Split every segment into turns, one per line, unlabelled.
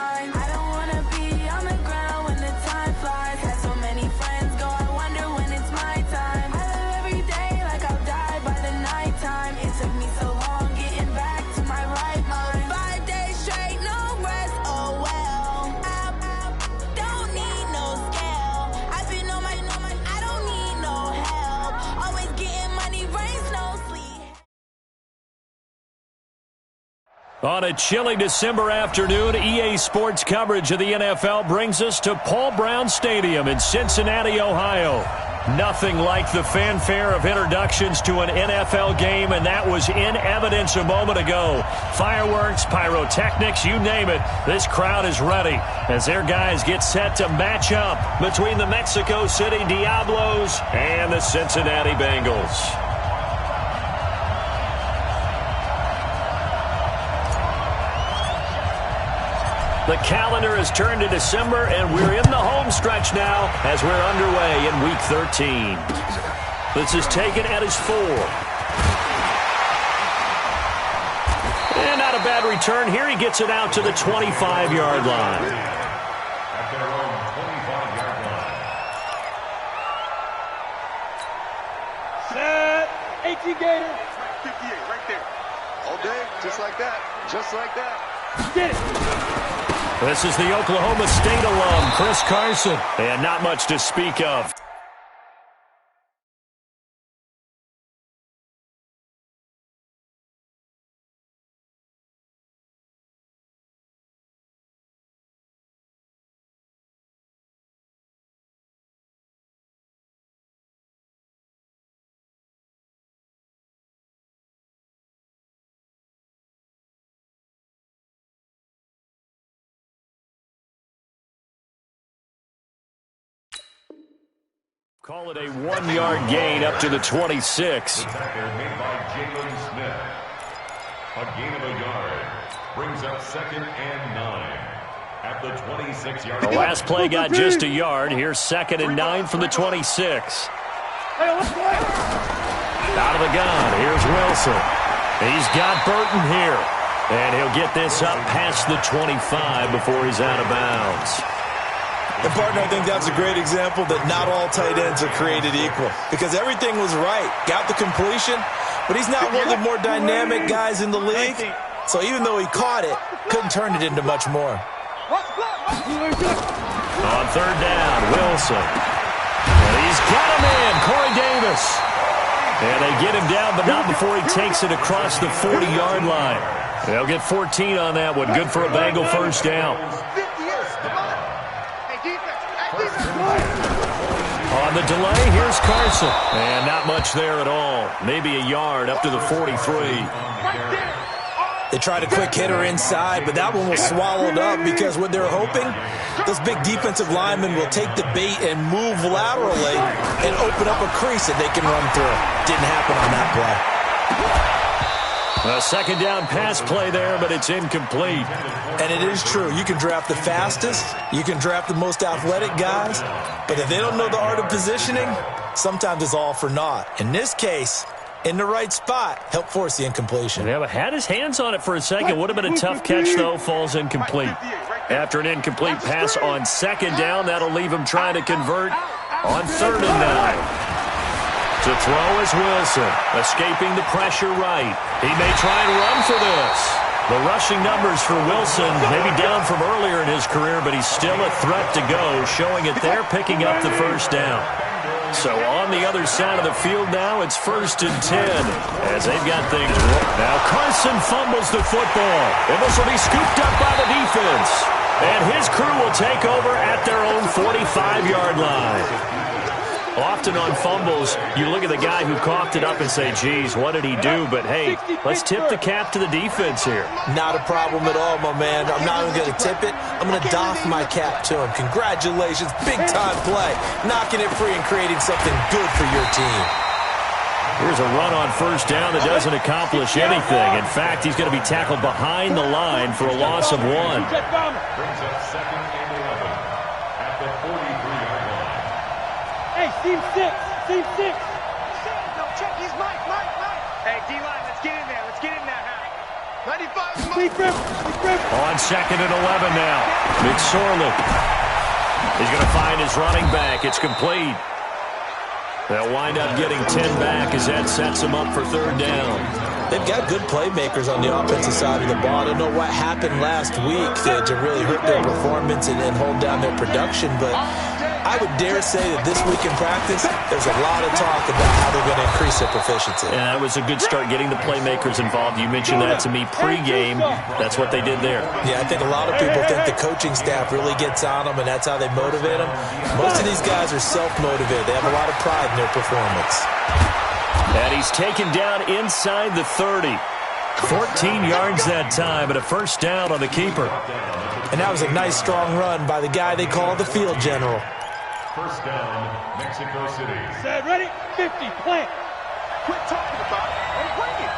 mind. I don't wanna be on the ground when the time flies. Had so many friends go, I wonder when it's my time. I live every day like I'll die by the nighttime. It took me so long getting back to my right mind. 5 days straight, no rest, oh well. I don't need no scale. I've been on my, I don't need no help. Always getting money, rains, no sleep.
On a chilly December afternoon, EA Sports coverage of the NFL brings us to Paul Brown Stadium in Cincinnati, Ohio. Nothing like the fanfare of introductions to an NFL game, and that was in evidence a moment ago. Fireworks, pyrotechnics, you name it. This crowd is ready as their guys get set to match up between the Mexico City Diablos and the Cincinnati Bengals. The calendar has turned to December, and we're in the home stretch now as we're underway in Week 13. This is taken at his 4. And not a bad return here. He gets it out to the 25-yard line.
At their own 25-yard line.
Set. 18 Gator.
58 right there. All day, just like that. Just like that.
Get it.
This is the Oklahoma State alum, Chris Carson. And not much to speak of. Call it a 1-yard gain up to the 26.
The tackle made by Jalen Smith. A gain of a yard. Brings up 2nd and 9. At the 26-yard line.
The last play got just a yard. Here's 2nd and 9 from the 26. Out of the gun. Here's Wilson. He's got Burton here. And he'll get this up past the 25 before he's out of bounds.
And, partner, I think that's a great example that not all tight ends are created equal because everything was right. Got the completion, but he's not one of the more dynamic guys in the league. So even though he caught it, couldn't turn it into much more.
On 3rd down, Wilson. And he's got him in, Corey Davis. And they get him down, but not before he takes it across the 40-yard line. They'll get 14 on that one. Good for a Bengal first down. On the delay, here's Carson. And not much there at all. Maybe a yard up to the 43.
They tried a quick hitter inside, but that one was swallowed up because what they're hoping, those big defensive linemen will take the bait and move laterally and open up a crease that they can run through. Didn't happen on that play.
A 2nd down pass play there, but it's incomplete.
And it is true. You can draft the fastest. You can draft the most athletic guys. But if they don't know the art of positioning, sometimes it's all for naught. In this case, in the right spot, help force the incompletion.
Yeah, but had his hands on it for a second. Would have been a tough catch, though. Falls incomplete. After an incomplete pass on 2nd down, that'll leave him trying to convert on 3rd and 9. To throw is Wilson, escaping the pressure right. He may try and run for this. The rushing numbers for Wilson may be down from earlier in his career, but he's still a threat to go, showing it they're picking up the first down. So on the other side of the field now, it's 1st and 10 as they've got things. Now Carson fumbles the football, and this will be scooped up by the defense. And his crew will take over at their own 45-yard line. Often on fumbles, you look at the guy who coughed it up and say, geez, what did he do? But, hey, let's tip the cap to the defense here.
Not a problem at all, my man. I'm not even going to tip it. I'm going to doff my cap to him. Congratulations. Big-time play. Knocking it free and creating something good for your team.
Here's a run on 1st down that doesn't accomplish anything. In fact, he's going to be tackled behind the line for a loss of 1.
Brings up 2nd and 11 at the 43-yard line.
Hey, team 6. Team 6.
No, check. He's Mike.
Hey, D-line, let's get in there. Let's get in there, huh?
On 2nd and 11 now. McSorley. He's going to find his running back. It's complete. They'll wind up getting 10 back as that sets them up for 3rd down.
They've got good playmakers on the offensive side of the ball. I don't know what happened last week to really hurt their performance and hold down their production, but I would dare say that this week in practice, there's a lot of talk about how they're going to increase their proficiency.
And that was a good start, getting the playmakers involved. You mentioned that to me pregame. That's what they did there.
Yeah, I think a lot of people think the coaching staff really gets on them, and that's how they motivate them. Most of these guys are self-motivated. They have a lot of pride in their performance.
And he's taken down inside the 30. 14 yards that time, and a 1st down on the keeper.
And that was a nice, strong run by the guy they call the field general.
1st down, Mexico City.
Set, ready, 50, plant.
Quit talking about it and bring it.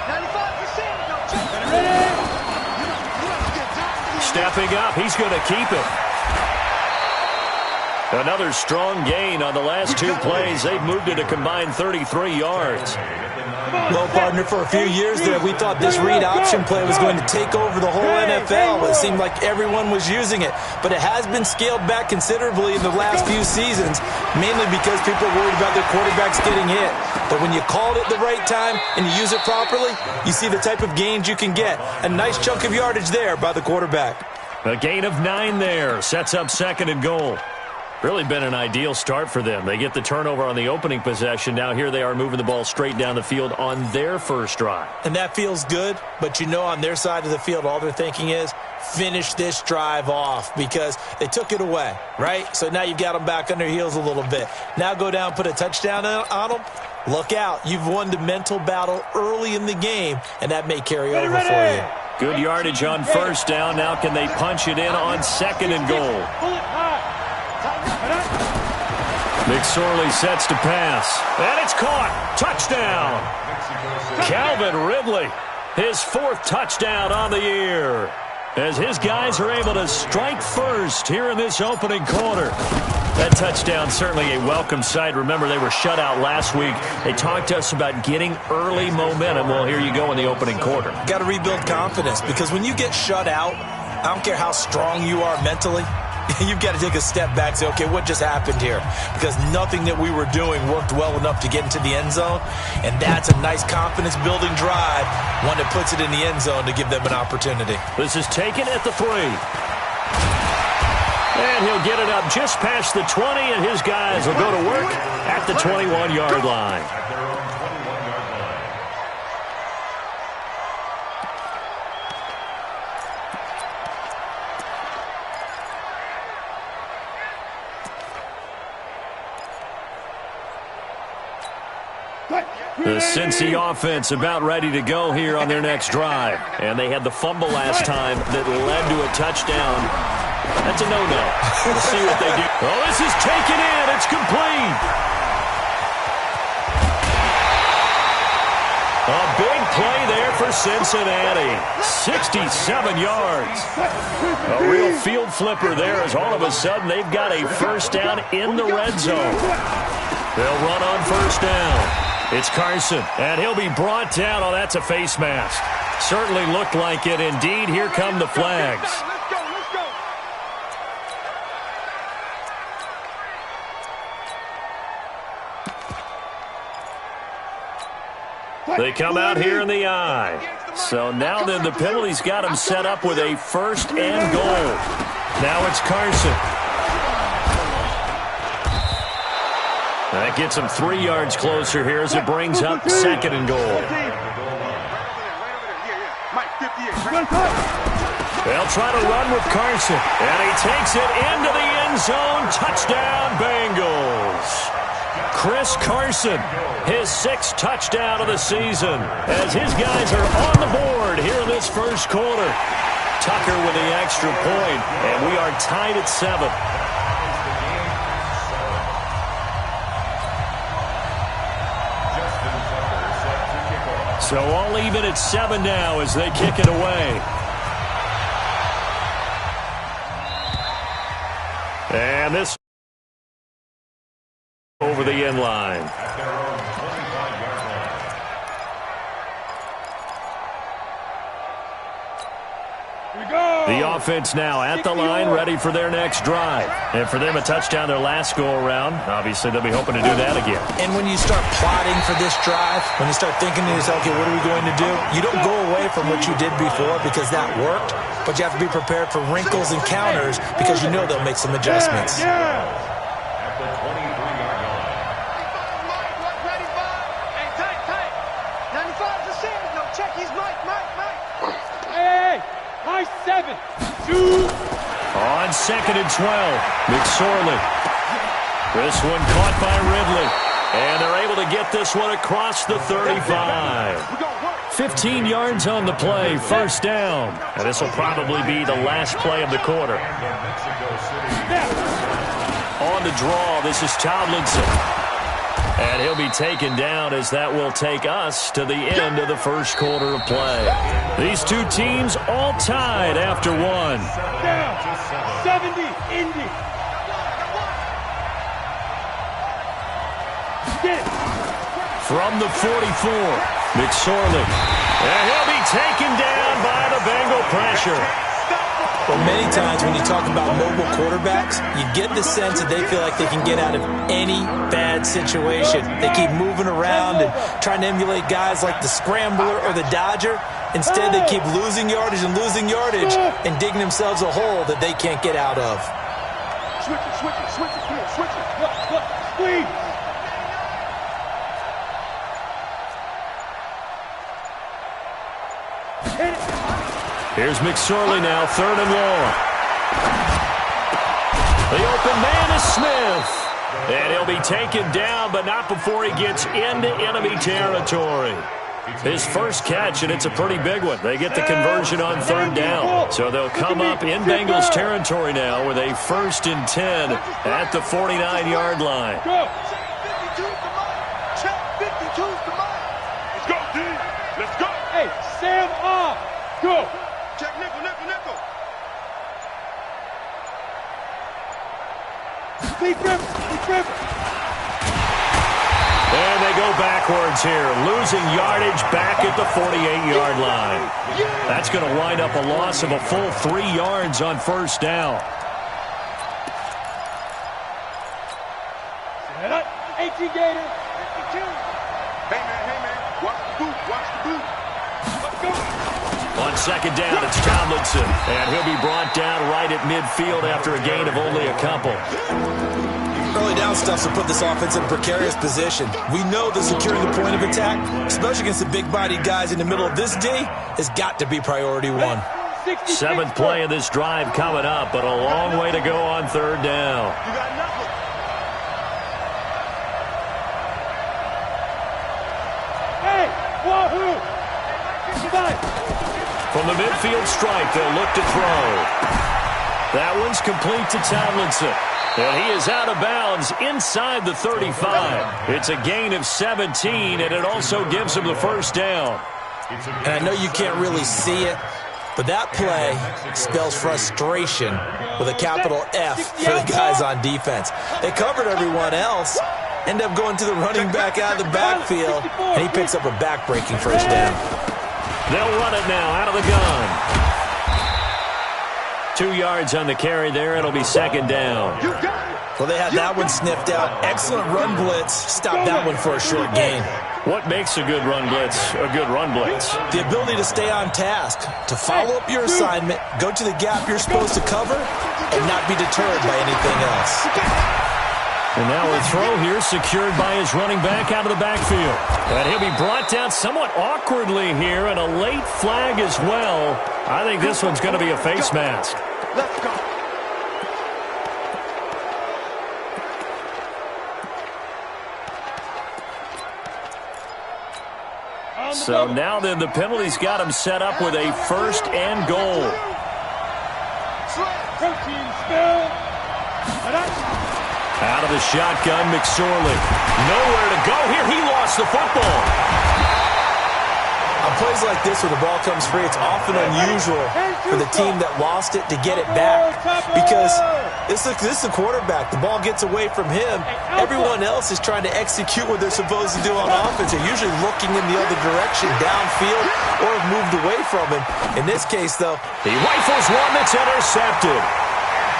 95%. No, just
Ready?
Stepping up, he's going to keep it. Another strong gain on the last 2 plays. They've moved it a combined 33 yards.
Well, partner, for a few years there, we thought this read option play was going to take over the whole NFL. It seemed like everyone was using it, but it has been scaled back considerably in the last few seasons, mainly because people are worried about their quarterbacks getting hit. But when you call it at the right time and you use it properly, you see the type of gains you can get. A nice chunk of yardage there by the quarterback.
A gain of 9 there. Sets up 2nd and goal. Really been an ideal start for them. They get the turnover on the opening possession. Now here they are moving the ball straight down the field on their 1st drive.
And that feels good, but you know on their side of the field all they're thinking is finish this drive off because they took it away, right? So now you've got them back on their heels a little bit. Now go down, put a touchdown on them. Look out. You've won the mental battle early in the game, and that may carry over for you.
Good yardage on 1st down. Now can they punch it in on 2nd and goal? McSorley sets to pass. And it's caught. Touchdown. Calvin Ridley. His 4th touchdown on the year. As his guys are able to strike first here in this opening quarter. That touchdown certainly a welcome sight. Remember, they were shut out last week. They talked to us about getting early momentum. Well, here you go in the opening quarter.
Got to rebuild confidence because when you get shut out, I don't care how strong you are mentally, you've got to take a step back and say, okay, what just happened here? Because nothing that we were doing worked well enough to get into the end zone, and that's a nice confidence-building drive, one that puts it in the end zone to give them an opportunity.
This is taken at the 3. And he'll get it up just past the 20, and his guys will go to work at the 21-yard line. The Cincy offense about ready to go here on their next drive. And they had the fumble last time that led to a touchdown. That's a no-no. We'll see what they do. Oh, this is taken in. It's complete. A big play there for Cincinnati. 67 yards. A real field flipper there as all of a sudden they've got a 1st down in the red zone. They'll run on 1st down. It's Carson, and he'll be brought down. Oh, that's a face mask. Certainly looked like it. Indeed, here come the flags. They come out here in the eye. So now then the penalty's got him set up with a 1st and goal. Now it's Carson. That gets him 3 yards closer here as it brings up 2nd and goal. They'll try to run with Carson. And he takes it into the end zone. Touchdown, Bengals. Chris Carson, his 6th touchdown of the season, as his guys are on the board here in this 1st quarter. Tucker with the extra point, and we are tied at 7. So all even at 7 now as they kick it away. And this over the end line. The offense now at the line, ready for their next drive. And for them, a touchdown their last go-around. Obviously, they'll be hoping to do that again.
And when you start plotting for this drive, when you start thinking to yourself, okay, what are we going to do? You don't go away from what you did before because that worked, but you have to be prepared for wrinkles and counters because you know they'll make some adjustments.
At the 23-yard line.
Hey, tight. 95%. No, check. He's Mike. Hey. High 7. 2.
On 2nd and 12, McSorley. This one caught by Ridley. And they're able to get this one across the 35. 15 yards on the play, first down. And this will probably be the last play of the quarter. On the draw, this is Tomlinson. And he'll be taken down as that will take us to the end of the first quarter of play. These two teams all tied after one.
Down. 70. Indy. Get it.
From the 44, McSorley. And he'll be taken down by the Bengal pressure.
Well, many times when you talk about mobile quarterbacks, you get the sense that they feel like they can get out of any bad situation. They keep moving around and trying to emulate guys like the Scrambler or the Dodger. Instead, they keep losing yardage and digging themselves a hole that they can't get out of.
Switch it. Look. Squeeze. Hit it.
Here's McSorley now, 3rd and long. The open man is Smith. And he'll be taken down, but not before he gets into enemy territory. His first catch, and it's a pretty big one. They get the conversion on 3rd down. So they'll come up in Bengals territory now with a 1st and 10 at the 49-yard line.
Go.
52's the mark.
Let's go, D. Let's go. Hey, Sam off. Go.
Check nickel.
Deep river.
And they go backwards here, losing yardage back at the 48-yard line. That's going to wind up a loss of a full 3 yards on 1st down.
Set up. 18 Gator. 52.
Hey, man. Watch the boot.
Let's go.
On 2nd down, it's Tomlinson. And he'll be brought down right at midfield after a gain of only a couple.
Early down stuff will put this offense in a precarious position. We know that securing the point of attack, especially against the big-bodied guys in the middle of this D, has got to be priority one.
7th play of this drive coming up, but a long way to go on 3rd down.
You got nothing.
Hey, wahoo. 55.
From the midfield stripe, they'll look to throw. That one's complete to Tomlinson. And he is out of bounds inside the 35. It's a gain of 17, and it also gives him the 1st down.
And I know you can't really see it, but that play spells frustration with a capital F for the guys on defense. They covered everyone else, end up going to the running back out of the backfield, and he picks up a back-breaking 1st down.
They'll run it now out of the gun. 2 yards on the carry there. It'll be 2nd down.
Well, they had that one sniffed out. Excellent run blitz. Stop that one for a short gain.
What makes a good run blitz a good run blitz?
The ability to stay on task, to follow up your assignment, go to the gap you're supposed to cover, and not be deterred by anything else.
And now a throw here secured by his running back out of the backfield. And he'll be brought down somewhat awkwardly here, and a late flag as well. I think this one's going to be a face mask.
Let's go.
So now then the penalty's got him set up with a 1st and goal.
Protein spill.
Out of the shotgun, McSorley. Nowhere to go here. He lost the football.
On plays like this where the ball comes free, it's often unusual for the team that lost it to get it back because this is a quarterback. The ball gets away from him. Everyone else is trying to execute what they're supposed to do on offense. They're usually looking in the other direction, downfield, or have moved away from him. In this case, though,
he rifles one that's intercepted.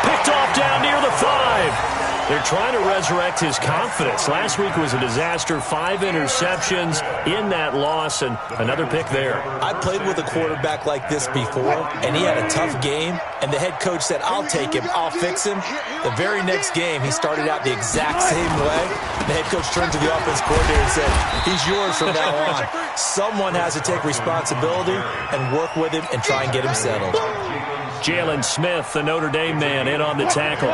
Picked off down near the 5. They're trying to resurrect his confidence. Last week was a disaster. 5 interceptions in that loss, and another pick there.
I played with a quarterback like this before, and he had a tough game, and the head coach said, I'll take him, I'll fix him. The very next game, he started out the exact same way. The head coach turned to the offense coordinator and said, he's yours from now on. Someone has to take responsibility and work with him and try and get him settled.
Jalen Smith, the Notre Dame man, in on the tackle.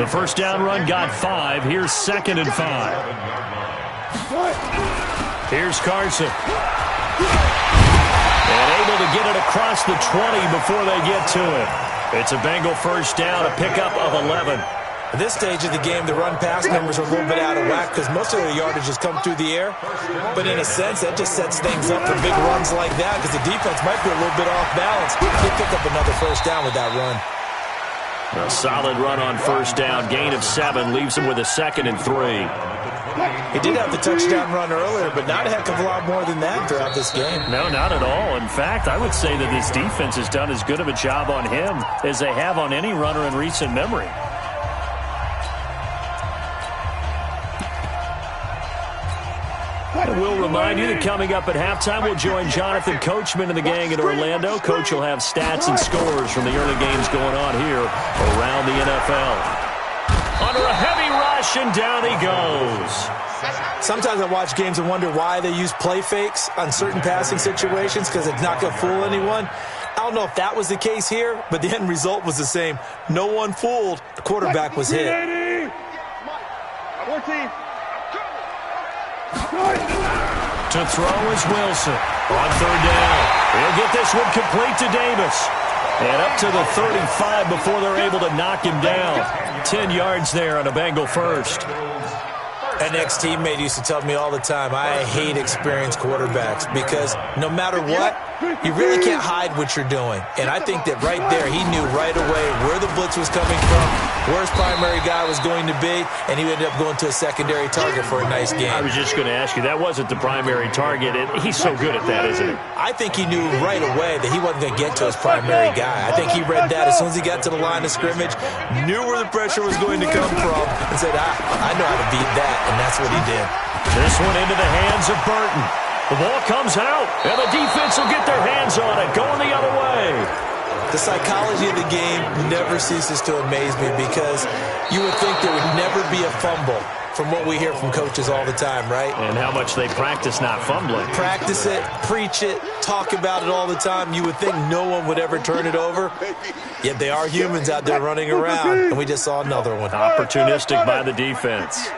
The first down run got 5. Here's 2nd and 5. Here's Carson. And able to get it across the 20 before they get to it. It's a Bengal first down, a pickup of 11.
At this stage of the game, the run-pass numbers are a little bit out of whack because most of the yardage has come through the air. But in a sense, that just sets things up for big runs like that because the defense might be a little bit off balance. They pick up another first down with that run.
A solid run on first down. Gain of 7 leaves him with a 2nd and 3.
He did have the touchdown run earlier, but not a heck of a lot more than that throughout this game.
No, not at all. In fact, I would say that this defense has done as good of a job on him as they have on any runner in recent memory. And we'll remind you that coming up at halftime, we'll join Jonathan Coachman and the gang in Orlando. Coach will have stats and scores from the early games going on here around the NFL. Under a heavy rush, and down he goes.
Sometimes I watch games and wonder why they use play fakes on certain passing situations because it's not going to fool anyone. I don't know if that was the case here, but the end result was the same. No one fooled. The quarterback was hit.
14.
To throw is Wilson on 3rd down. He'll get this one complete to Davis. And up to the 35 before they're able to knock him down. 10 yards there on a Bengal first.
An ex-teammate used to tell me all the time, I hate experienced quarterbacks because no matter what, you really can't hide what you're doing. And I think that right there, he knew right away where the blitz was coming from, where his primary guy was going to be, and he ended up going to a secondary target for a nice game.
I was just going to ask you, that wasn't the primary target. He's so good at that, isn't he?
I think he knew right away that he wasn't going to get to his primary guy. I think he read that as soon as he got to the line of scrimmage, knew where the pressure was going to come from, and said, I know how to beat that. And that's what he did.
This one into the hands of Burton. The ball comes out, and the defense will get their hands on it, going the other way.
The psychology of the game never ceases to amaze me because you would think there would never be a fumble from what we hear from coaches all the time, right?
And how much they practice not fumbling.
Practice it, preach it, talk about it all the time. You would think no one would ever turn it over. Yet they are humans out there running around, and we just saw another one.
Opportunistic by the defense.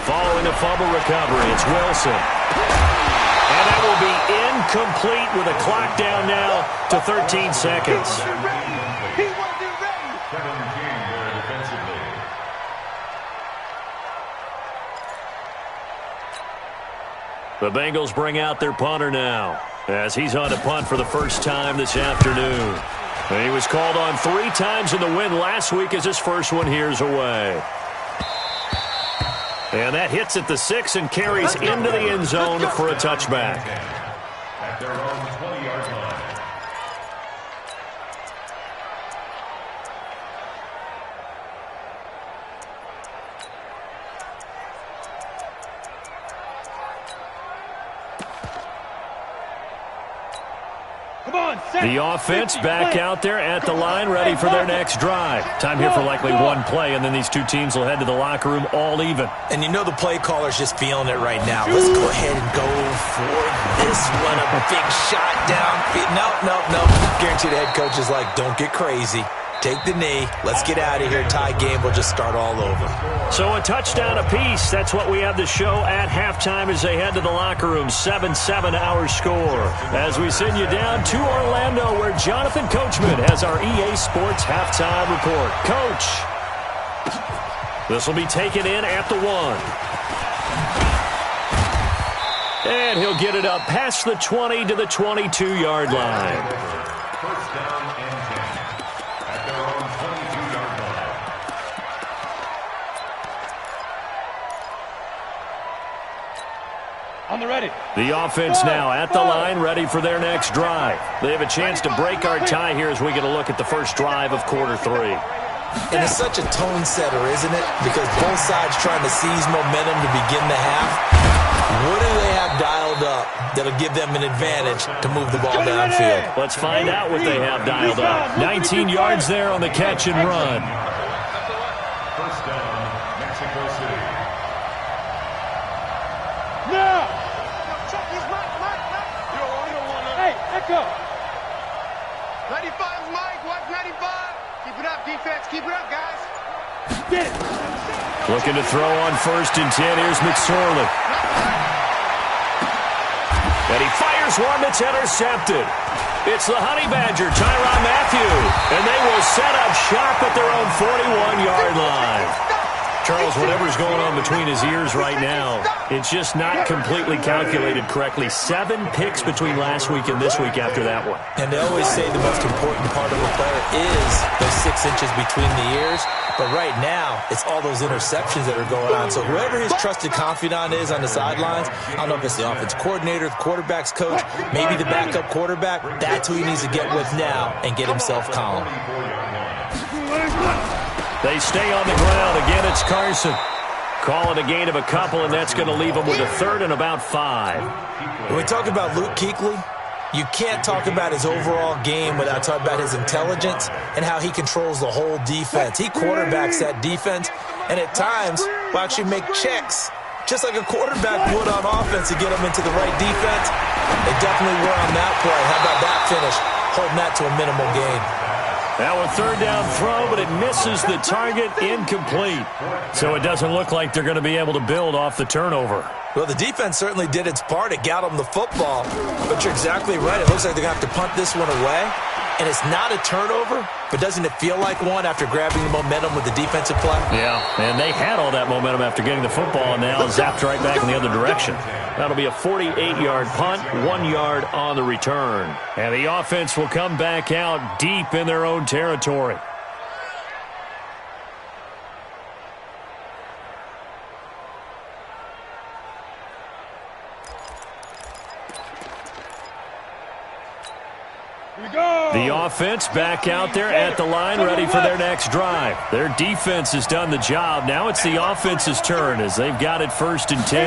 Following a fumble recovery, it's Wilson. And that will be incomplete with a clock down now to 13 seconds. The Bengals bring out their punter now as he's on to punt for the first time this afternoon. And he was called on 3 times in the win last week as his first one here's away. And that hits at the 6 and carries into the end zone for a touchback.
At their own 20-yard line.
The offense back out there at the line, ready for their next drive. Time here for likely one play, and then these two teams will head to the locker room all even.
And you know the play caller's just feeling it right now. Let's go ahead and go for this one. A big shot down. No. Guarantee the head coach is like, don't get crazy. Take the knee. Let's get out of here. Tie game. We'll just start all over.
So a touchdown apiece. That's what we have to show at halftime as they head to the locker room. 7-7 our score. As we send you down to Orlando where Jonathan Coachman has our EA Sports halftime report. Coach. This will be taken in at the 1. And he'll get it up past the 20 to the 22-yard line.
First down and 10 at their own 22-yard line.
On the ready.
The offense now at the line, ready for their next drive. They have a chance to break our tie here as we get a look at the first drive of quarter 3.
And it's such a tone setter, isn't it? Because both sides trying to seize momentum to begin the half. What do they have dialed up that'll give them an advantage to move the ball downfield?
Let's find out what they have dialed up. 19 yards there on the catch and run.
First down, Mexico City.
Now. Hey, echo.
95's Mike. Watch 95. Keep it up, defense. Keep it up, guys.
Get it.
Looking to throw on 1st and 10. Here's McSorley. And he fires one that's intercepted. It's the Honey Badger, Tyrann Mathieu. And they will set up shop at their own 41-yard line. Charles, whatever's going on between his ears right now, it's just not completely calculated correctly. 7 picks between last week and this week after that one.
And they always say the most important part of a player is those 6 inches between the ears. But right now, it's all those interceptions that are going on. So whoever his trusted confidant is on the sidelines, I don't know if it's the offense coordinator, the quarterback's coach, maybe the backup quarterback, that's who he needs to get with now and get himself calm.
They stay on the ground. Again, it's Carson. Calling a gain of a couple, and that's going to leave them with a 3rd and about 5.
When we talk about Luke Kuechly, you can't talk about his overall game without talking about his intelligence and how he controls the whole defense. He quarterbacks that defense, and at times will actually make checks, just like a quarterback would on offense to get them into the right defense. They definitely were on that play. How about that finish? Holding that to a minimal gain.
Now a 3rd down throw, but it misses the target, incomplete. So it doesn't look like they're going to be able to build off the turnover.
Well, the defense certainly did its part. It got them the football. But you're exactly right. It looks like they're going to have to punt this one away. And it's not a turnover, but doesn't it feel like one after grabbing the momentum with the defensive play?
Yeah, and they had all that momentum after getting the football, and now zapped right back in the other direction. That'll be a 48-yard punt, 1 yard on the return. And the offense will come back out deep in their own territory. The offense back out there at the line, ready for their next drive. Their defense has done the job. Now it's the offense's turn as they've got it 1st and 10.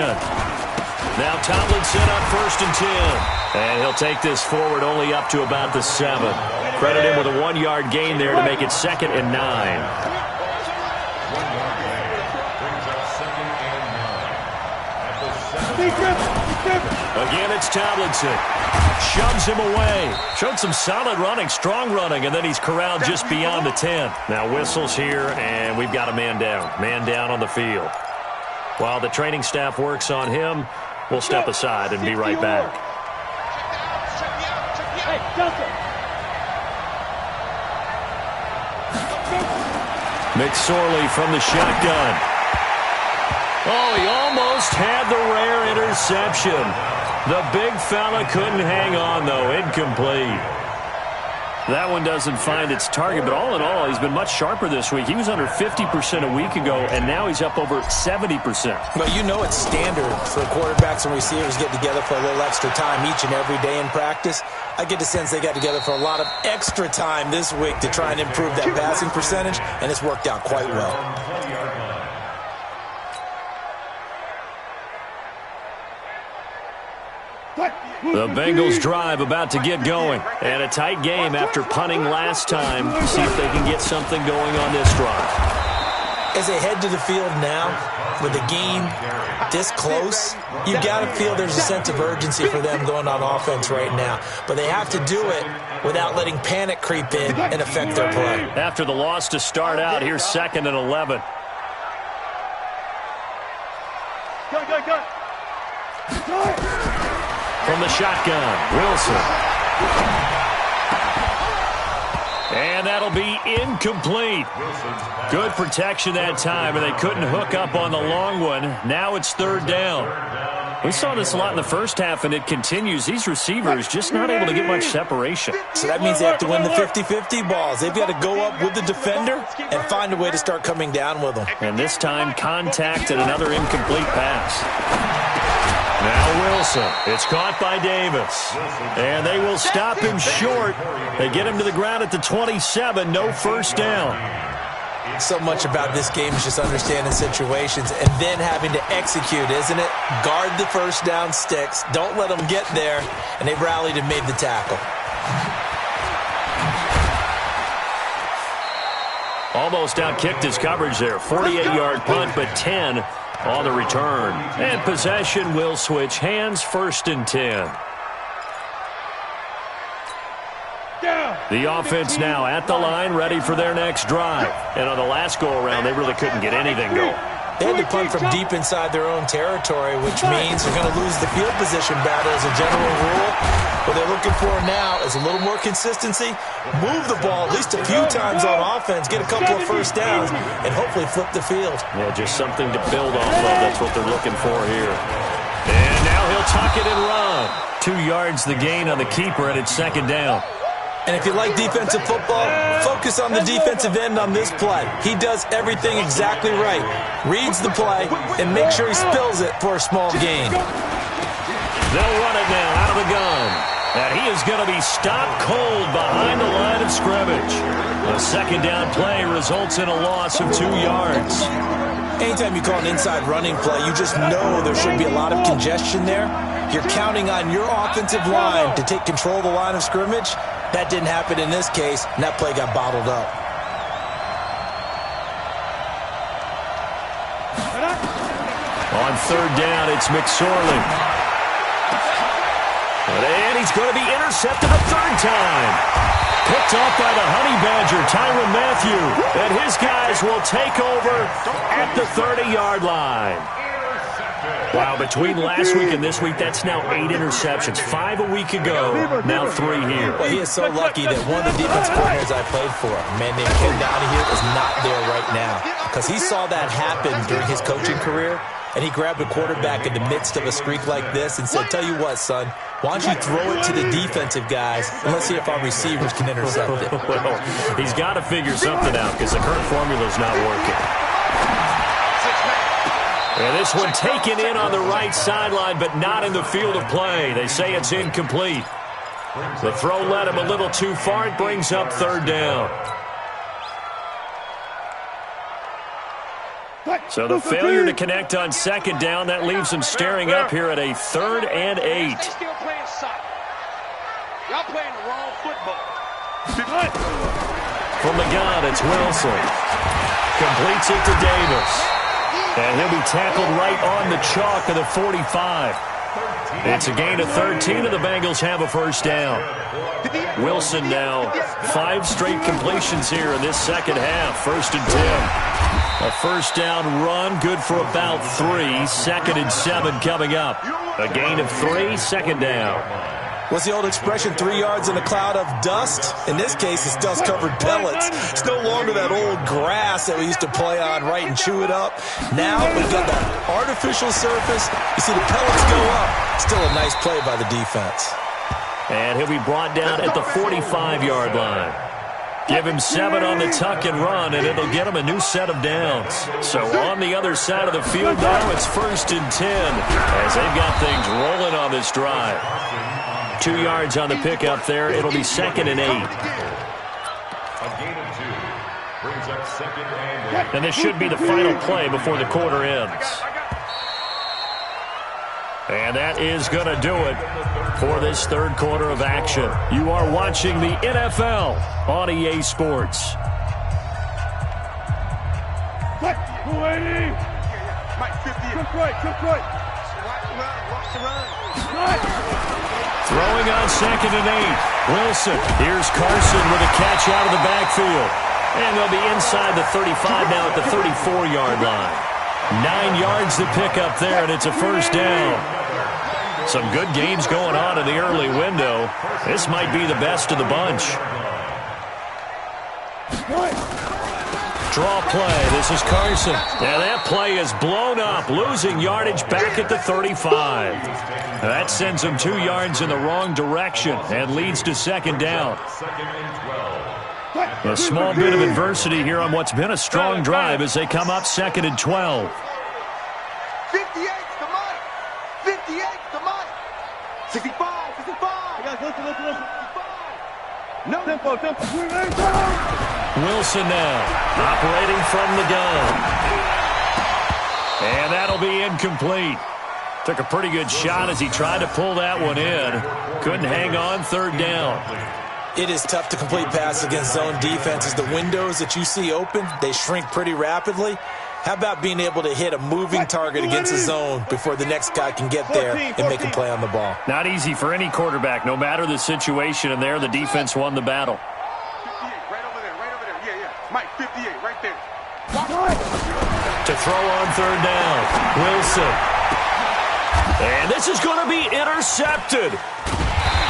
Now Tomlinson on 1st and 10. And he'll take this forward only up to about the 7. Credit him with a 1 yard gain there to make it 2nd and 9. Again, it's Tomlinson. Shoves him away. Showed some solid running, strong running, and then he's corralled just beyond the 10. Now whistles here, and we've got a man down. Man down on the field. While the training staff works on him, we'll step aside and be right back.
Hey, Delta.
McSorley from the shotgun. Oh, he almost had the rare interception. The big fella couldn't hang on, though. Incomplete. That one doesn't find its target, but all in all, he's been much sharper this week. He was under 50% a week ago, and now he's up over 70%.
Well, you know it's standard for quarterbacks and receivers get together for a little extra time each and every day in practice. I get the sense they got together for a lot of extra time this week to try and improve that passing percentage, and it's worked out quite well.
The Bengals drive about to get going. And a tight game after punting last time. See if they can get something going on this drive.
As they head to the field now, with the game this close, you got to feel there's a sense of urgency for them going on offense right now. But they have to do it without letting panic creep in and affect their play.
After the loss to start out, here's 2nd and 11.
Go.
From the shotgun, Wilson. And that'll be incomplete. Good protection that time, and they couldn't hook up on the long one. Now it's third down. We saw this a lot in the first half, and it continues. These receivers just not able to get much separation.
So that means they have to win the 50-50 balls. They've got to go up with the defender and find a way to start coming down with them.
And this time, contact and another incomplete pass. Now Wilson. It's caught by Davis. And they will stop him short. They get him to the ground at the 27. No first down.
So much about this game is just understanding situations and then having to execute, isn't it? Guard the first down sticks. Don't let them get there. And they rallied and made the tackle.
Almost outkicked his coverage there. 48-yard punt, but 10 on the return. And possession will switch hands, 1st and 10. The offense now at the line, ready for their next drive. And on the last go-around, they really couldn't get anything going.
They had to punt from deep inside their own territory, which means they're going to lose the field position battle as a general rule. What they're looking for now is a little more consistency, move the ball at least a few times on offense, get a couple of first downs, and hopefully flip the field.
Yeah, just something to build off of. That's what they're looking for here. And now he'll tuck it and run. 2 yards the gain on the keeper, and it's 2nd down.
And if you like defensive football, focus on the defensive end on this play. He does everything exactly right. Reads the play and make sure he spills it for a small gain.
They'll run it now out of the gun. And he is going to be stopped cold behind the line of scrimmage. A 2nd down play results in a loss of 2 yards.
Anytime you call an inside running play, you just know there should be a lot of congestion there. You're counting on your offensive line to take control of the line of scrimmage. That didn't happen in this case, and that play got bottled up.
On 3rd down, it's McSorley. And he's going to be intercepted a 3rd time. Picked off by the Honey Badger, Tyrann Mathieu. And his guys will take over at the 30-yard line. Wow, between last week and this week, that's now 8 interceptions. 5 a week ago, now 3 here.
Well, he is so lucky that one of the defense coordinators I played for, a man named Ken Donahue, is not there right now. Because he saw that happen during his coaching career, and he grabbed a quarterback in the midst of a streak like this and said, tell you what, son, why don't you throw it to the defensive guys, and let's see if our receivers can intercept it.
Well, he's got to figure something out because the current formula's not working. And this one taken in on the right sideline, but not in the field of play. They say it's incomplete. The throw led him a little too far. It brings up 3rd down. So the failure to connect on 2nd down, that leaves him staring up here at a 3rd and 8.
Y'all playing the wrong football.
From the gun, it's Wilson. Completes it to Davis. And he'll be tackled right on the chalk of the 45. It's a gain of 13, and the Bengals have a first down. Wilson now 5 straight completions here in this second half. 1st and 10. A first down run, good for about 3. 2nd and 7 coming up. A gain of 3, 2nd down.
What's the old expression, 3 yards in a cloud of dust? In this case, it's dust-covered pellets. It's no longer that old grass that we used to play on, right, and chew it up. Now we've got that artificial surface. You see the pellets go up. Still a nice play by the defense.
And he'll be brought down at the 45-yard line. Give him 7 on the tuck and run, and it'll get him a new set of downs. So on the other side of the field now, it's 1st and 10 as they've got things rolling on this drive. 2 yards on the pickup there. It'll be 2nd and 8.
A gain of 2 brings up 2nd and 8.
And this should be the final play before the quarter ends. And that is going to do it for this 3rd quarter of action. You are watching the NFL on EA Sports.
Mike 50. Cook right. Watch the run.
Throwing on 2nd and 8. Wilson. Here's Carson with a catch out of the backfield. And they'll be inside the 35 now at the 34-yard line. 9 yards to pick up there, and it's a first down. Some good games going on in the early window. This might be the best of the bunch. Draw play. This is Carson. Now that play is blown up, losing yardage back at the 35. That sends him 2 yards in the wrong direction and leads to second down. A small bit of adversity here on what's been a strong drive as they come up second and 12.
58 to Mike. 58 to Mike. 65, 65. Listen. No. Tempo.
Wilson now operating from the gun. And that'll be incomplete. Took a pretty good shot as he tried to pull that one in. Couldn't hang on, third down.
It is tough to complete passes against zone defenses. The windows that you see open, they shrink pretty rapidly. How about being able to hit a moving target against a zone before the next guy can get there and make a play on the ball?
Not easy for any quarterback, no matter the situation, and there the defense won the battle.
58, right over there. Yeah. Mike, 58, right there.
To throw on third down, Wilson. And this is going to be intercepted.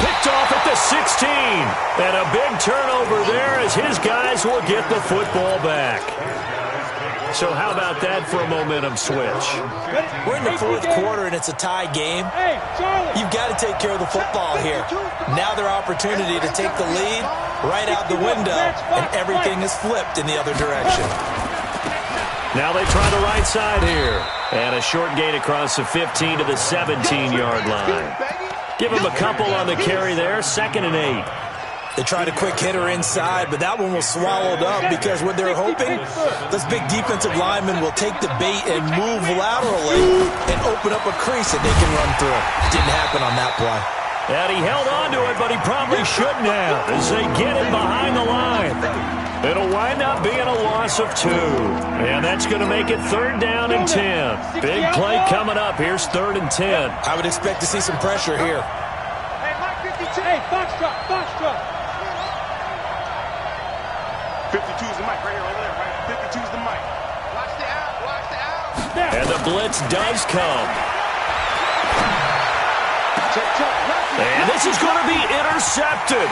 Picked off at the 16. And a big turnover there as his guys will get the football back. So how about that for a momentum switch?
We're in the fourth quarter, and it's a tie game. You've got to take care of the football here. Now their opportunity to take the lead right out the window, and everything is flipped in the other direction.
Now they try the right side here. And a short gain across the 15 to the 17-yard line. Give him a couple on the carry there, 2nd and 8.
They tried a quick hitter inside, but that one was swallowed up because what they're hoping, this big defensive lineman will take the bait and move laterally and open up a crease that they can run through. Didn't happen on that play.
And he held on to it, but he probably shouldn't have as they get him behind the line. It'll wind up being a loss of 2. And that's going to make it 3rd down and 10. Big play coming up. Here's 3rd and 10.
I would expect to see some pressure here.
Hey, Mike, 52. Hey, Foxtrot. 52's the mic right here, over there, right? 52's the mic. Watch the out.
And the blitz does come. And this is going to be intercepted.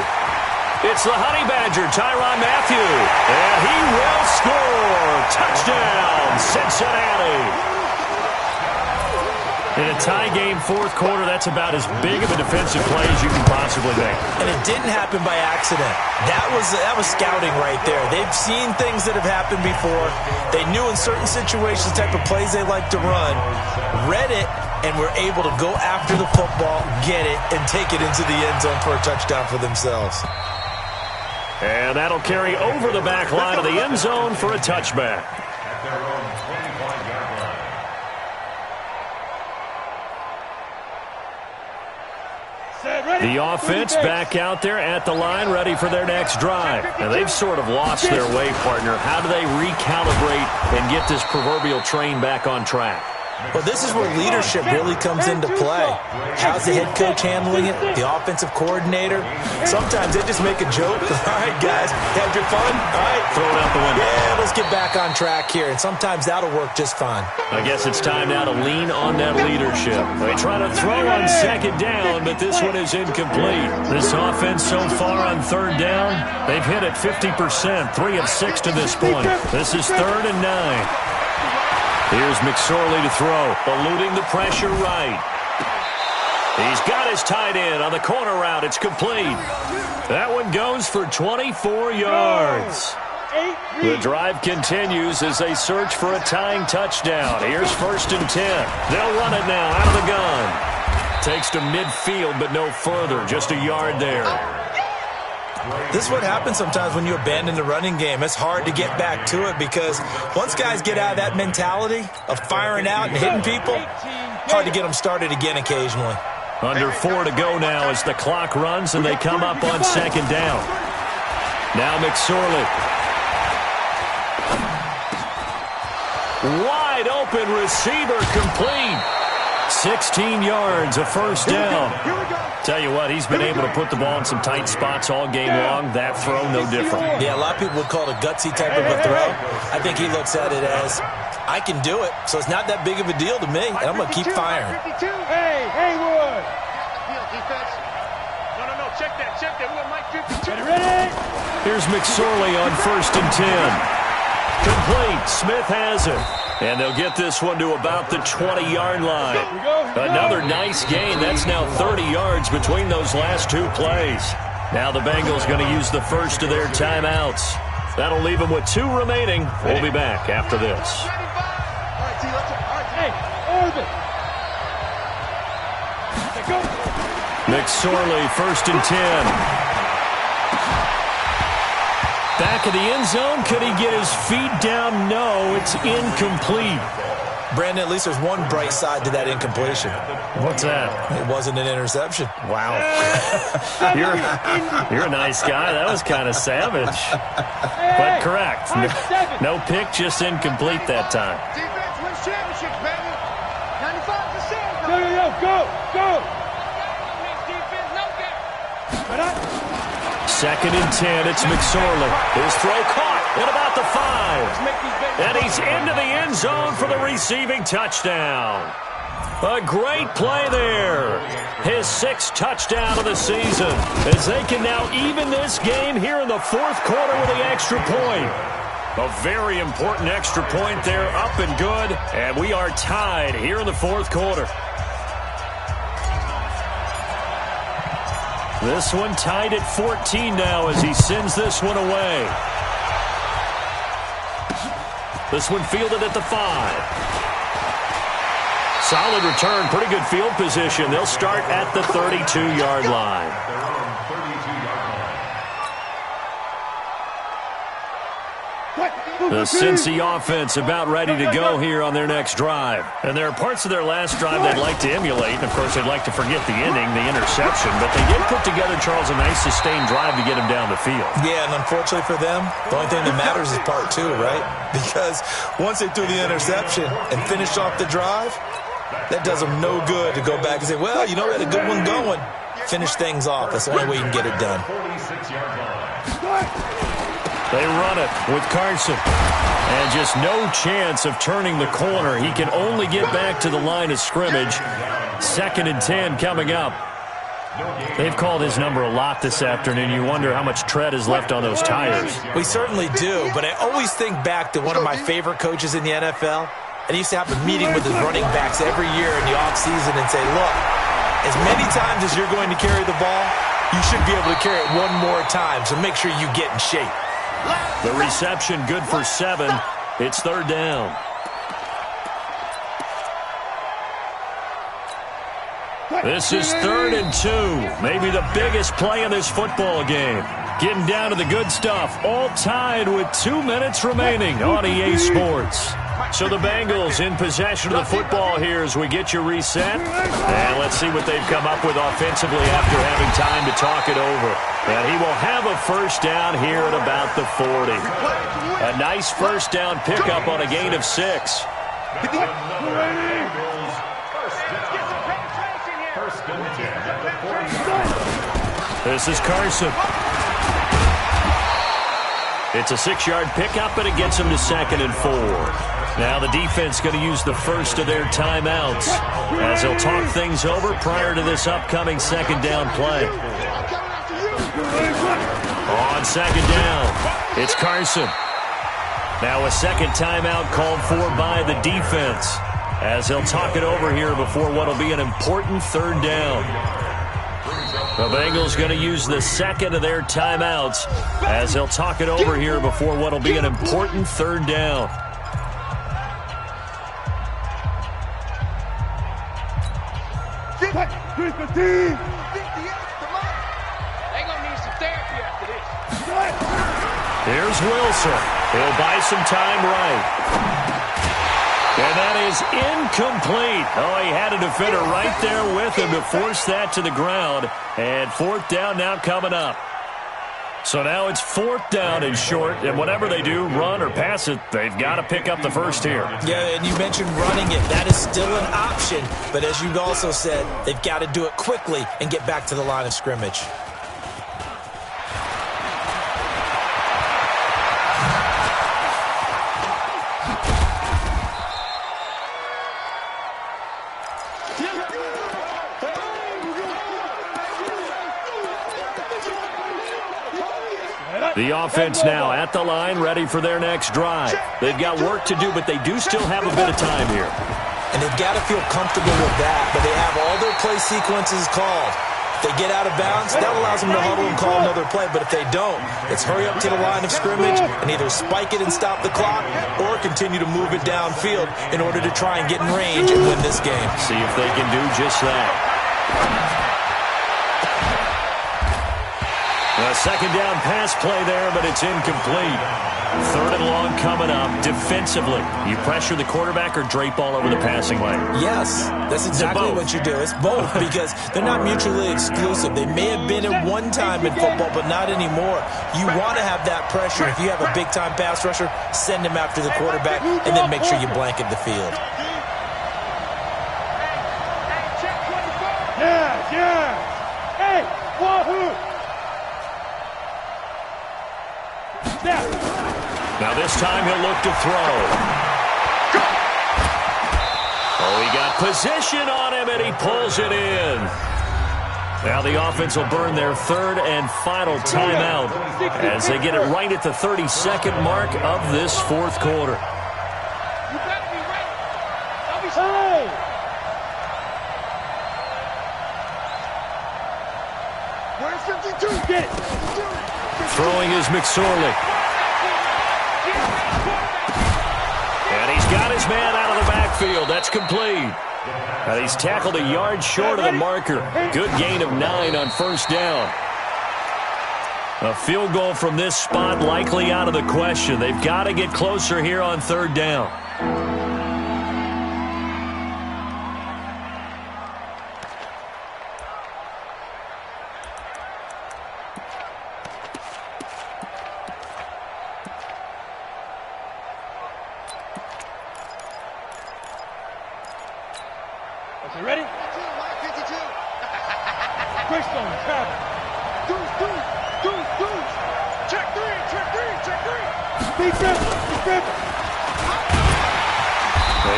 It's the Honey Badger, Tyrann Mathieu. And he will score. Touchdown, Cincinnati. In a tie game, fourth quarter, that's about as big of a defensive play as you can possibly make.
And it didn't happen by accident. That was scouting right there. They've seen things that have happened before. They knew in certain situations the type of plays they like to run, read it, and were able to go after the football, get it, and take it into the end zone for a touchdown for themselves.
And that'll carry over the back line of the end zone for a touchback. The offense back out there at the line, ready for their next drive. Now, they've sort of lost their way, partner. How do they recalibrate and get this proverbial train back on track?
Well, this is where leadership really comes into play. How's the head coach handling it? The offensive coordinator? Sometimes they just make a joke. All right, guys, had your fun? All right.
Throw it out the window.
Yeah, let's get back on track here. And sometimes that'll work just fine.
I guess it's time now to lean on that leadership. They try to throw on second down, but this one is incomplete. This offense so far on third down, they've hit it 50%, 3 of 6 to this point. This is 3rd and 9. Here's McSorley to throw, eluding the pressure right. He's got his tight end on the corner route. It's complete. That one goes for 24 yards. The drive continues as they search for a tying touchdown. Here's 1st and 10. They'll run it now out of the gun. Takes to midfield, but no further. Just a yard there.
This is what happens sometimes when you abandon the running game. It's hard to get back to it because once guys get out of that mentality of firing out and hitting people, hard to get them started again occasionally.
Under 4 to go now as the clock runs and they come up on second down. Now McSorley. Wide open receiver complete. 16 yards, a first down. Tell you what, he's been able to put the ball in some tight spots all game long. That throw, no different.
Yeah, a lot of people would call it a gutsy type of a throw. I think he looks at it as, I can do it, so it's not that big of a deal to me, and I'm going to keep firing.
Hey, Haywood.
check that. We got Mike 52. Ready?
Here's McSorley on 1st and 10. Complete. Smith has it. And they'll get this one to about the 20-yard line. Another nice gain. That's now 30 yards between those last two plays. Now the Bengals going to use the first of their timeouts. That'll leave them with 2 remaining. We'll be back after this. McSorley, 1st and 10. Back of the end zone. Could he get his feet down? No, it's incomplete.
Brandon, at least there's one bright side to that incompletion.
What's that?
It wasn't an interception.
Wow. You're a nice guy. That was kind of savage. But correct. No pick, just incomplete that time.
Defense wins championships, baby. 95%.
Go.
2nd and 10. It's McSorley. His throw caught at about the 5. And he's into the end zone for the receiving touchdown. A great play there. His 6th touchdown of the season, as they can now even this game here in the 4th quarter with the extra point. A very important extra point there, up and good. And we are tied here in the 4th quarter. This one tied at 14 now as he sends this one away. This one fielded at the 5. Solid return, pretty good field position. They'll start at the 32-yard line. The Cincy offense about ready to go here on their next drive. And there are parts of their last drive they'd like to emulate. And, of course, they'd like to forget the ending, the interception. But they did put together, Charles, a nice sustained drive to get him down the field.
Yeah, and unfortunately for them, the only thing that matters is part 2, right? Because once they threw the interception and finished off the drive, that does them no good to go back and say, well, you know, we had a good one going. Finish things off. That's the only way you can get it done.
They run it with Carson. And just no chance of turning the corner. He can only get back to the line of scrimmage. 2nd and 10 coming up. They've called his number a lot this afternoon. You wonder how much tread is left on those tires.
We certainly do, but I always think back to one of my favorite coaches in the NFL. And he used to have a meeting with his running backs every year in the offseason and say, look, as many times as you're going to carry the ball, you should be able to carry it one more time, so make sure you get in shape.
The reception good for 7. It's 3rd down. This is 3rd and 2. Maybe the biggest play in this football game. Getting down to the good stuff. All tied with 2 minutes remaining on EA Sports. So the Bengals in possession of the football here as we get you reset. And let's see what they've come up with offensively after having time to talk it over. And he will have a first down here at about the 40. A nice first down pickup on a gain of 6. This is Carson. It's a 6-yard pickup, and it gets him to 2nd and 4. Now the defense going to use the first of their timeouts as they'll talk things over prior to this upcoming 2nd down play. On 2nd down, it's Carson. Now a 2nd timeout called for by the defense as they'll talk it over here before what will be an important 3rd down. The Bengals going to use the 2nd of their timeouts as they'll talk it over here before what will be an important 3rd down. Here's Wilson. He'll buy some time right. And that is incomplete. Oh, he had a defender right there with him to force that to the ground. And 4th down now coming up. So now it's 4th down and short. And whatever they do, run or pass it, they've got to pick up the first here.
Yeah, and you mentioned running it. That is still an option. But as you also said, they've got to do it quickly and get back to the line of scrimmage.
The offense now at the line, ready for their next drive. They've got work to do, but they do still have a bit of time here.
And they've got to feel comfortable with that, but they have all their play sequences called. If they get out of bounds, that allows them to huddle and call another play, but if they don't, it's hurry up to the line of scrimmage and either spike it and stop the clock or continue to move it downfield in order to try and get in range and win this game.
See if they can do just that. A second down pass play there, but it's incomplete. Third and long coming up. Defensively, you pressure the quarterback or drape all over the passing lane?
Yes, that's exactly what you do. It's both because they're not mutually exclusive. They may have been at one time in football, but not anymore. You want to have that pressure. If you have a big-time pass rusher, send him after the quarterback, and then make sure you blanket the field.
Yeah. Hey, wahoo!
Now this time he'll look to throw. Oh, he got position on him, and he pulls it in. Now the offense will burn their third and final timeout as they get it right at the 32nd mark of this fourth quarter.
You better be right. I'll be sorry. Where's 52? Get it.
Throwing is McSorley. And he's got his man out of the backfield. That's complete. And he's tackled a yard short of the marker. Good gain of 9 on first down. A field goal from this spot likely out of the question. They've got to get closer here on third down.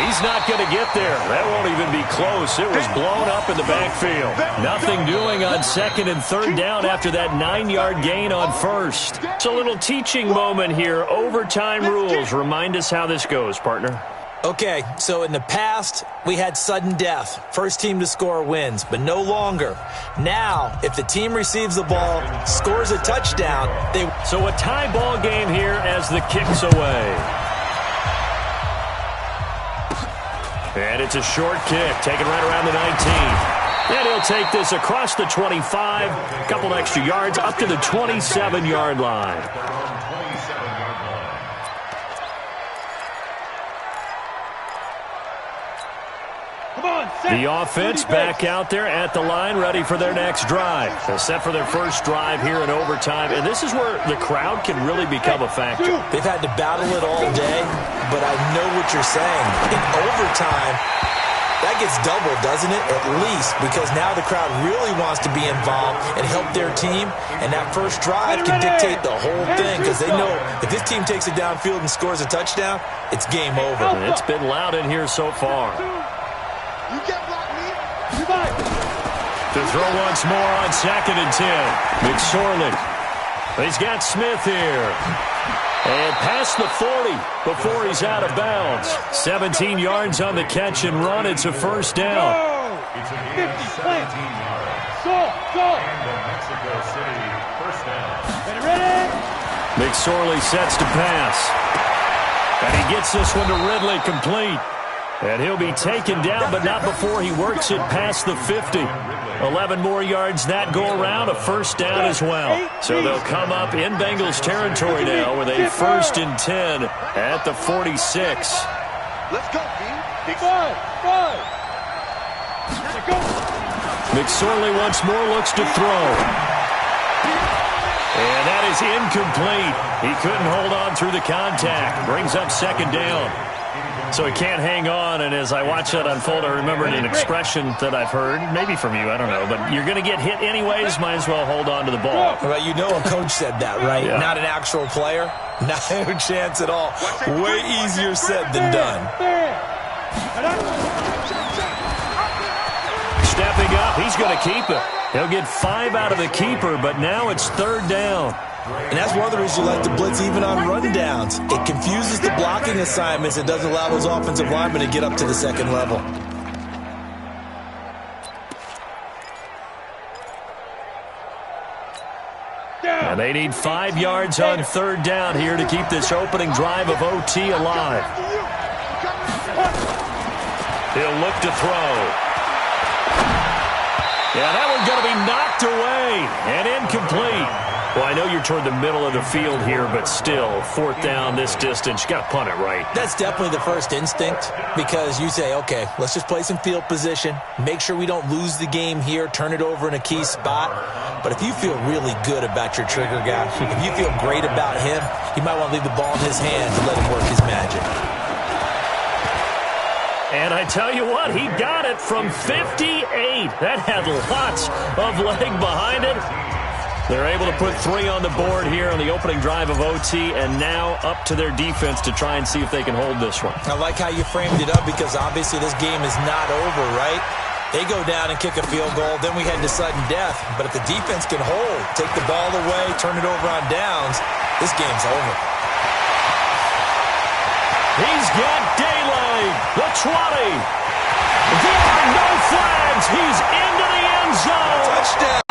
He's not going to get there. That won't even be close. It was blown up in the backfield. Nothing doing on second and third down after that 9-yard gain on first. It's a little teaching moment here. Overtime rules. Remind us how this goes, partner.
Okay, so in the past, we had sudden death. First team to score wins, but no longer. Now, if the team receives the ball, scores a touchdown, they...
So a tie ball game here as the kick's away. And it's a short kick, taken right around the 19. And he'll take this across the 25, a couple extra yards, up to the 27-yard line. The offense back out there at the line, ready for their next drive. They're set for their first drive here in overtime, and this is where the crowd can really become a factor.
They've had to battle it all day, but I know what you're saying. In overtime, that gets doubled, doesn't it? At least, because now the crowd really wants to be involved and help their team, and that first drive can dictate the whole thing because they know if this team takes it downfield and scores a touchdown, it's game over.
And it's been loud in here so far.
You can't block me.
To throw once more on 2nd and 10. McSorley. He's got Smith here. And past the 40 before he's out of bounds. 17 yards on the catch and run. It's a first down.
It's a 50 yards. Go.
And the Mexico City first down.
Ready?
McSorley sets to pass. And he gets this one to Ridley complete. And he'll be taken down, but not before he works it past the 50. 11 more yards that go around, a first down as well. So they'll come up in Bengals territory now with a 1st and 10 at the 46.
Let's go, B. Big
five.
McSorley once more looks to throw. And that is incomplete. He couldn't hold on through the contact. Brings up 2nd down. So he can't hang on, and as I watch that unfold, I remembered an expression that I've heard, maybe from you, I don't know, but you're going to get hit anyways, might as well hold on to the ball.
Well, you know a coach said that, right?
Yeah.
Not an actual player. No chance at all. Way easier said than done.
Stepping up, he's going to keep it. He'll get 5 out of the keeper, but now it's 3rd down.
And that's one of the reasons you like to blitz even on rundowns. It confuses the blocking assignments. It doesn't allow those offensive linemen to get up to the second level.
And they need 5 yards on 3rd down here to keep this opening drive of OT alive. He'll look to throw. Yeah, that one's going to be knocked away and incomplete. Well, I know you're toward the middle of the field here, but still, 4th down this distance, you got to punt it right.
That's definitely the first instinct because you say, okay, let's just play some field position, make sure we don't lose the game here, turn it over in a key spot. But if you feel really good about your trigger guy, if you feel great about him, you might want to leave the ball in his hands and let him work his magic.
And I tell you what, he got it from 58. That had lots of leg behind it. They're able to put 3 on the board here on the opening drive of OT, and now up to their defense to try and see if they can hold this one.
I like how you framed it up because obviously this game is not over, right? They go down and kick a field goal, then we head to sudden death. But if the defense can hold, take the ball away, turn it over on downs, this game's over.
He's got daylight. The 20. There are no flags. He's into the end zone.
Touchdown.